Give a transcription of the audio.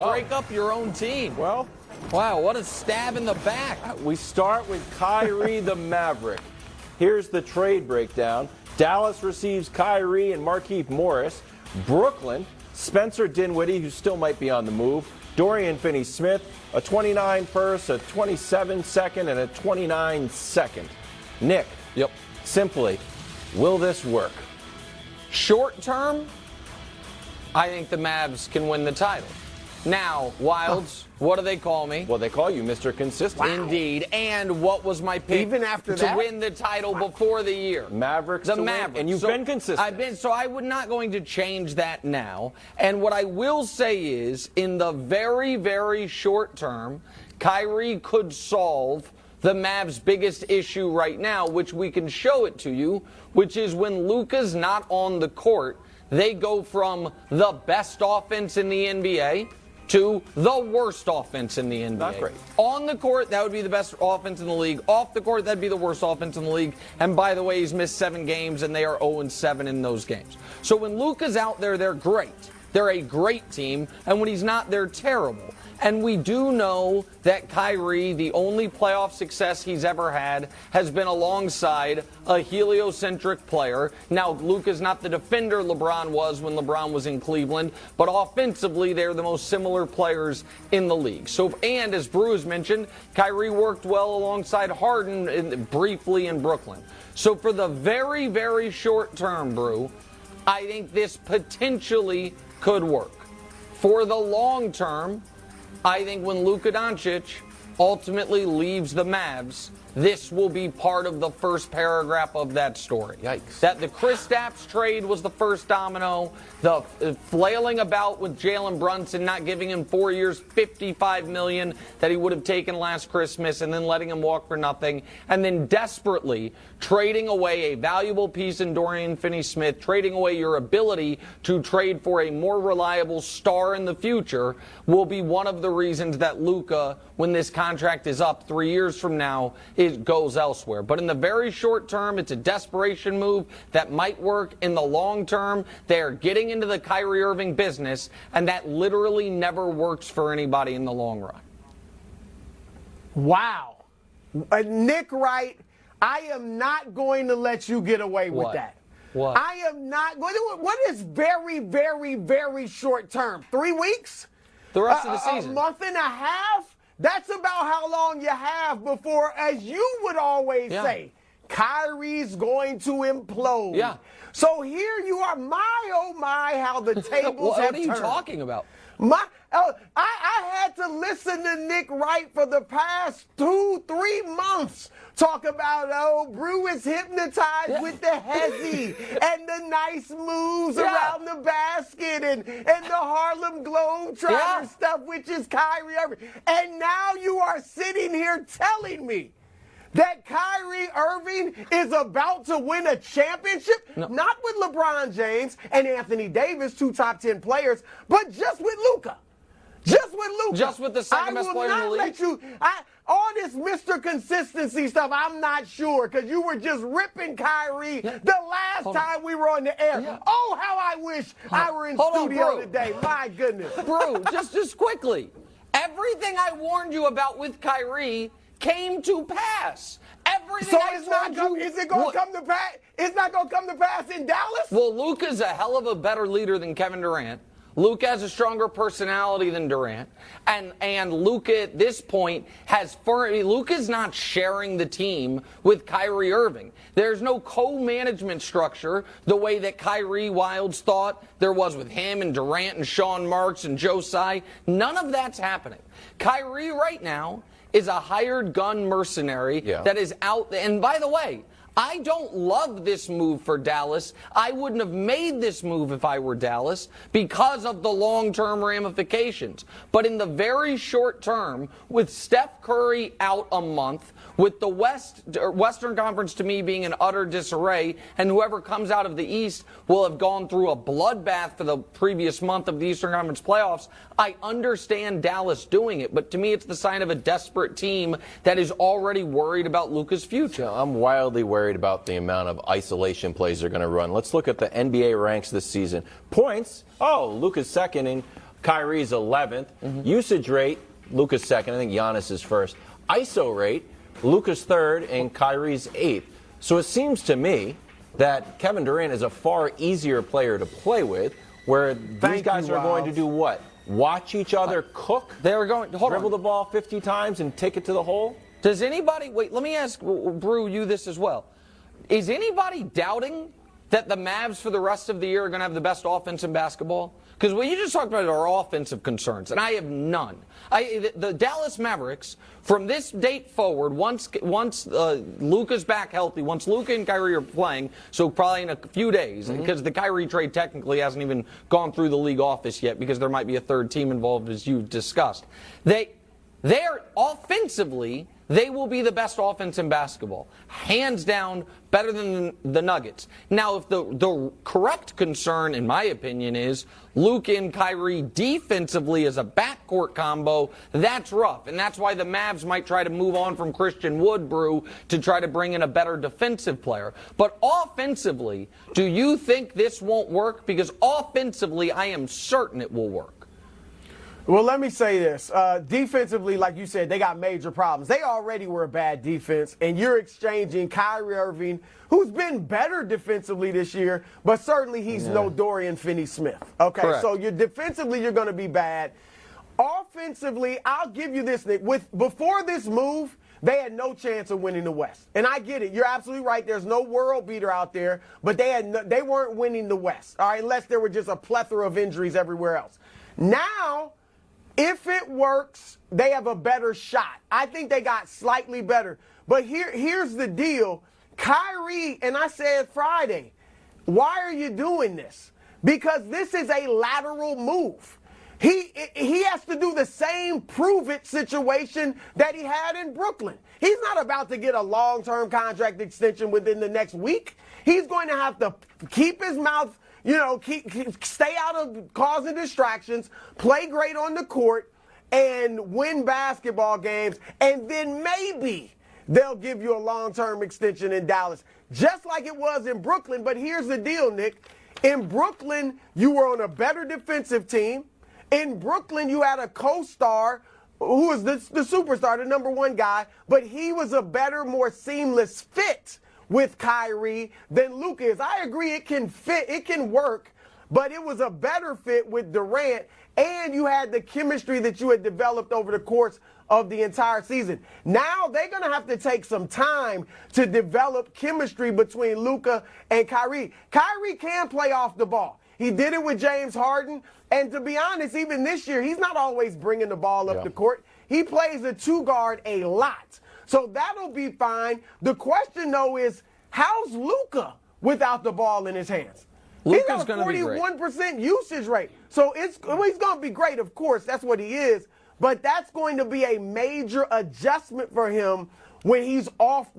Break up your own team. Well, wow, what a stab in the back. we start with Kyrie the Maverick. Here's the trade breakdown. Dallas receives Kyrie and Markieff Morris. Brooklyn, Spencer Dinwiddie, who still might be on the move. Dorian Finney-Smith, a 29 first, a 27 second, and a 29 second. Nick, Yep. simply, will this work? Short term, I think the Mavs can win the title. Now, Wilds, what do they call me? Well, they call you Mr. Consistent. Indeed. And what was my pick Even after to that? win the title before the year? Mavericks The to win, Mavericks. and you've been consistent. So I'm not going to change that now. And what I will say is, in the very, very short term, Kyrie could solve the Mavs' biggest issue right now, which we can show it to you, which is when Luka's not on the court, they go from the best offense in the NBA to the worst offense in the NBA. Not great. On the court, that would be the best offense in the league. Off the court, that'd be the worst offense in the league. And by the way, he's missed 7 games, and they are 0-7 in those games. So when Luka's out there, they're great. They're a great team. And when he's not, they're terrible. And we do know that Kyrie, the only playoff success he's ever had, has been alongside a heliocentric player. Now, Luka's not the defender LeBron was when LeBron was in Cleveland, but offensively, they're the most similar players in the league. So, and as Bruce mentioned, Kyrie worked well alongside Harden briefly in Brooklyn. So for the very, very short term, Brew, I think this potentially could work. For the long term, I think when Luka Doncic ultimately leaves the Mavs, this will be part of the first paragraph of that story. Yikes. That the Kristaps trade was the first domino, the flailing about with Jalen Brunson, not giving him 4 years, $55 million that he would have taken last Christmas, and then letting him walk for nothing, and then desperately trading away a valuable piece in Dorian Finney-Smith, trading away your ability to trade for a more reliable star in the future, will be one of the reasons that Luka, when this contract is up 3 years from now, it goes elsewhere. But in the very short term, it's a desperation move that might work. In the long term, they're getting into the Kyrie Irving business, and that literally never works for anybody in the long run. Wow. Nick Wright, I am not going to let you get away with What? that. What? I am not going to. What is very, very, very short term? 3 weeks? The rest of the season. A month and a half? That's about how long you have before, as you would always say, Kyrie's going to implode. Yeah. So here you are, my oh my, how the tables have What are you turned. talking about? I had to listen to Nick Wright for the past 2-3 months talk about, Brew is hypnotized with the hezzy and the nice moves around the basket and the Harlem Globetrotter stuff, which is Kyrie Irving. And now you are sitting here telling me that Kyrie Irving is about to win a championship, not with LeBron James and Anthony Davis, 2 top 10 players, but just with Luka. Just with Luka. Just with the second best player in the league? I will not let you. All this Mr. Consistency stuff, I'm not sure, because you were just ripping Kyrie the last time we were on the air. Yeah. Oh, how I wish I were in studio today. My goodness. Bro, just quickly. Everything I warned you about with Kyrie came to pass. Everything So I it's not told you. is it going to come to pass? It's not going to come to pass in Dallas? Well, Luka's a hell of a better leader than Kevin Durant. Luka has a stronger personality than Durant, and Luka at this point Luka's not sharing the team with Kyrie Irving. There's no co-management structure the way that Kyrie Wilds thought there was with him and Durant and Sean Marks and Joe Tsai. None of that's happening. Kyrie right now is a hired gun mercenary that is out there. And by the way, I don't love this move for Dallas. I wouldn't have made this move if I were Dallas because of the long-term ramifications. But in the very short term, with Steph Curry out a month, with the Western Conference to me being in utter disarray, and whoever comes out of the East will have gone through a bloodbath for the previous month of the Eastern Conference playoffs, I understand Dallas doing it. But to me, it's the sign of a desperate team that is already worried about Luka's future. Yeah, I'm wildly worried about the amount of isolation plays they're going to run. Let's look at the NBA ranks this season. Points, Luka's second in Kyrie's 11th. Usage rate, Luka's second. I think Giannis is first. ISO rate, Luka's third and Kyrie's 8th. So it seems to me that Kevin Durant is a far easier player to play with, where these guys are going to do what? Watch each other cook? They're going to dribble the ball 50 times and take it to the hole? Does anybody, wait, let me ask Brew you this as well. Is anybody doubting that the Mavs for the rest of the year are going to have the best offense in basketball? Because what you just talked about are offensive concerns, and I have none. The Dallas Mavericks, from this date forward, once Luka's back healthy, once Luka and Kyrie are playing, so probably in a few days, because the Kyrie trade technically hasn't even gone through the league office yet, because there might be a third team involved, as you've discussed. They're offensively, they will be the best offense in basketball. Hands down, better than the Nuggets. Now, if the correct concern, in my opinion, is Luka and Kyrie defensively as a backcourt combo, that's rough. And that's why the Mavs might try to move on from Christian Wood, Brew, to try to bring in a better defensive player. But offensively, do you think this won't work? Because offensively, I am certain it will work. Well, let me say this. Defensively, like you said, they got major problems. They already were a bad defense, and you're exchanging Kyrie Irving, who's been better defensively this year, but certainly he's no Dorian Finney-Smith. Okay, correct. So defensively, you're going to be bad. Offensively, I'll give you this, Nick. Before this move, they had no chance of winning the West. And I get it. You're absolutely right. There's no world beater out there, but they weren't winning the West, all right, unless there were just a plethora of injuries everywhere else. Now, if it works, they have a better shot. I think they got slightly better. But here's the deal. Kyrie, and I said Friday, why are you doing this? Because this is a lateral move. He has to do the same prove-it situation that he had in Brooklyn. He's not about to get a long-term contract extension within the next week. He's going to have to keep his mouth, stay out of causing distractions, play great on the court, and win basketball games, and then maybe they'll give you a long-term extension in Dallas, just like it was in Brooklyn. But here's the deal, Nick. In Brooklyn, you were on a better defensive team. In Brooklyn, you had a co-star who was the superstar, the number one guy, but he was a better, more seamless fit with Kyrie than Luka is. I agree it can fit, it can work, but it was a better fit with Durant, and you had the chemistry that you had developed over the course of the entire season. Now they're going to have to take some time to develop chemistry between Luka and Kyrie. Kyrie can play off the ball. He did it with James Harden, and to be honest, even this year, he's not always bringing the ball up the court. He plays a two-guard a lot. So that'll be fine. The question, though, is how's Luka without the ball in his hands? Luka's He's got a going to be great. 41% usage rate. So he's going to be great, of course. That's what he is. But that's going to be a major adjustment for him when he's off the